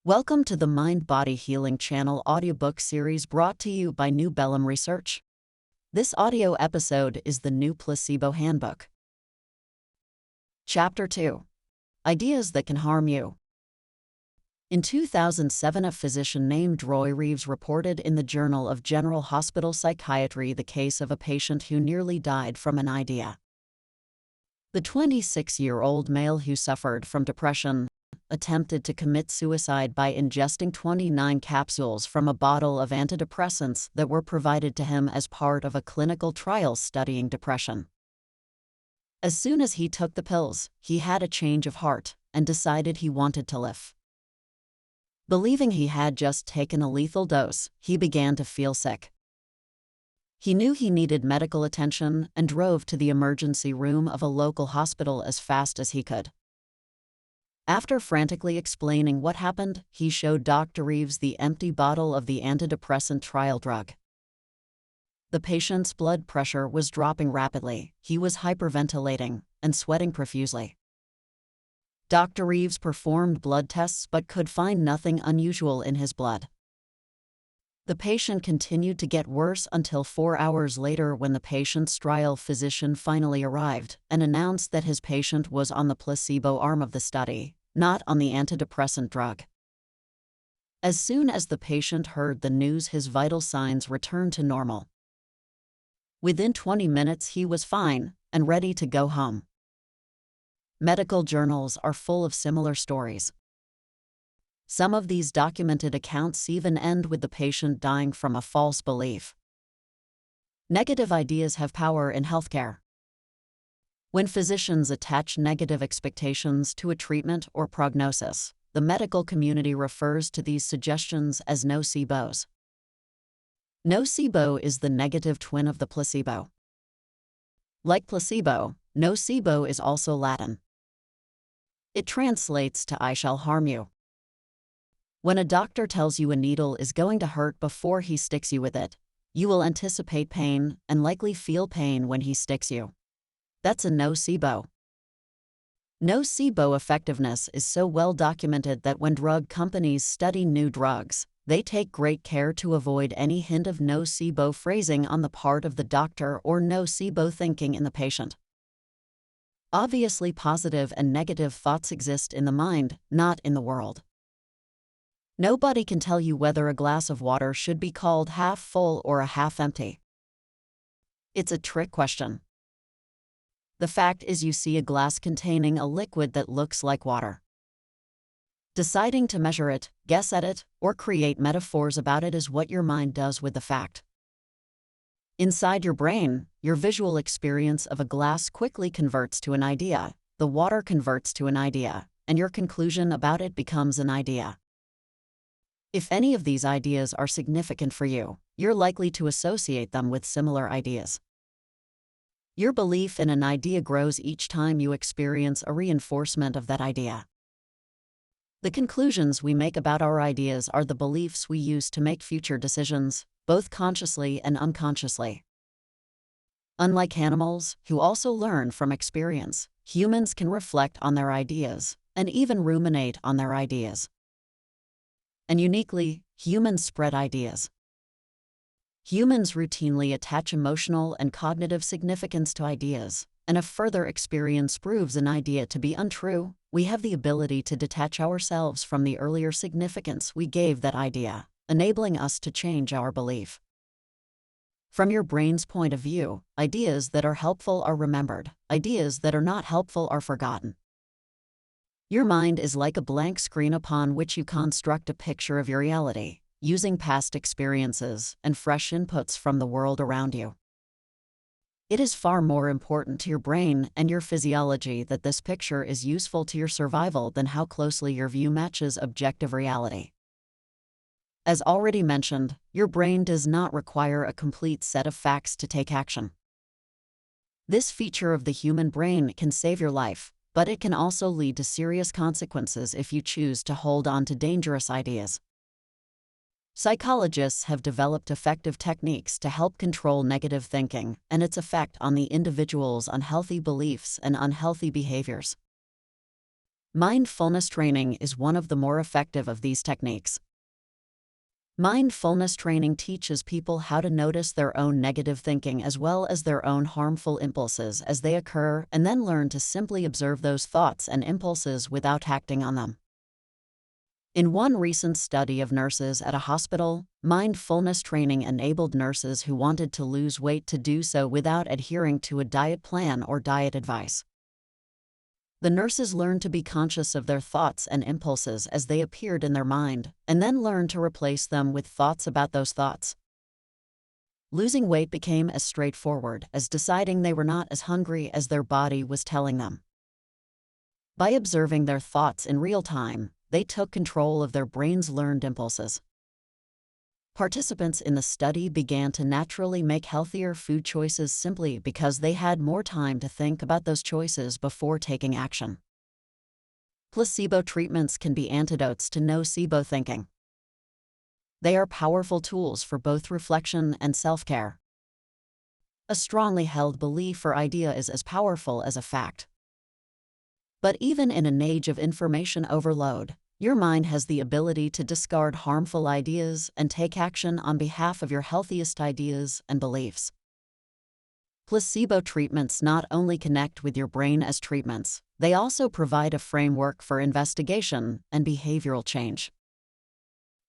Welcome to the Mind Body Healing Channel audiobook series brought to you by New Bellum Research. This audio episode is the new Placebo Handbook. Chapter 2. Ideas that can harm you. In 2007, a physician named Roy Reeves reported in the Journal of General Hospital Psychiatry the case of a patient who nearly died from an idea. The 26-year-old male who suffered from depression attempted to commit suicide by ingesting 29 capsules from a bottle of antidepressants that were provided to him as part of a clinical trial studying depression. As soon as he took the pills, he had a change of heart and decided he wanted to live. Believing he had just taken a lethal dose, he began to feel sick. He knew he needed medical attention and drove to the emergency room of a local hospital as fast as he could. After frantically explaining what happened, he showed Dr. Reeves the empty bottle of the antidepressant trial drug. The patient's blood pressure was dropping rapidly, he was hyperventilating, and sweating profusely. Dr. Reeves performed blood tests but could find nothing unusual in his blood. The patient continued to get worse until 4 hours later when the patient's trial physician finally arrived and announced that his patient was on the placebo arm of the study, not on the antidepressant drug. As soon as the patient heard the news, his vital signs returned to normal. Within 20 minutes he was fine and ready to go home. Medical journals are full of similar stories. Some of these documented accounts even end with the patient dying from a false belief. Negative ideas have power in healthcare. When physicians attach negative expectations to a treatment or prognosis, the medical community refers to these suggestions as nocebos. Nocebo is the negative twin of the placebo. Like placebo, nocebo is also Latin. It translates to "I shall harm you." When a doctor tells you a needle is going to hurt before he sticks you with it, you will anticipate pain and likely feel pain when he sticks you. That's a nocebo. Nocebo effectiveness is so well documented that when drug companies study new drugs, they take great care to avoid any hint of nocebo phrasing on the part of the doctor or nocebo thinking in the patient. Obviously, positive and negative thoughts exist in the mind, not in the world. Nobody can tell you whether a glass of water should be called half full or a half empty. It's a trick question. The fact is, you see a glass containing a liquid that looks like water. Deciding to measure it, guess at it, or create metaphors about it is what your mind does with the fact. Inside your brain, your visual experience of a glass quickly converts to an idea, the water converts to an idea, and your conclusion about it becomes an idea. If any of these ideas are significant for you, you're likely to associate them with similar ideas. Your belief in an idea grows each time you experience a reinforcement of that idea. The conclusions we make about our ideas are the beliefs we use to make future decisions, both consciously and unconsciously. Unlike animals, who also learn from experience, humans can reflect on their ideas and even ruminate on their ideas. And uniquely, humans spread ideas. Humans routinely attach emotional and cognitive significance to ideas, and if further experience proves an idea to be untrue, we have the ability to detach ourselves from the earlier significance we gave that idea, enabling us to change our belief. From your brain's point of view, ideas that are helpful are remembered, ideas that are not helpful are forgotten. Your mind is like a blank screen upon which you construct a picture of your reality, using past experiences and fresh inputs from the world around you. It is far more important to your brain and your physiology that this picture is useful to your survival than how closely your view matches objective reality. As already mentioned, your brain does not require a complete set of facts to take action. This feature of the human brain can save your life, but it can also lead to serious consequences if you choose to hold on to dangerous ideas. Psychologists have developed effective techniques to help control negative thinking and its effect on the individual's unhealthy beliefs and unhealthy behaviors. Mindfulness training is one of the more effective of these techniques. Mindfulness training teaches people how to notice their own negative thinking as well as their own harmful impulses as they occur, and then learn to simply observe those thoughts and impulses without acting on them. In one recent study of nurses at a hospital, mindfulness training enabled nurses who wanted to lose weight to do so without adhering to a diet plan or diet advice. The nurses learned to be conscious of their thoughts and impulses as they appeared in their mind, and then learned to replace them with thoughts about those thoughts. Losing weight became as straightforward as deciding they were not as hungry as their body was telling them. By observing their thoughts in real time, they took control of their brain's learned impulses. Participants in the study began to naturally make healthier food choices simply because they had more time to think about those choices before taking action. Placebo treatments can be antidotes to nocebo thinking. They are powerful tools for both reflection and self-care. A strongly held belief or idea is as powerful as a fact. But even in an age of information overload, your mind has the ability to discard harmful ideas and take action on behalf of your healthiest ideas and beliefs. Placebo treatments not only connect with your brain as treatments, they also provide a framework for investigation and behavioral change.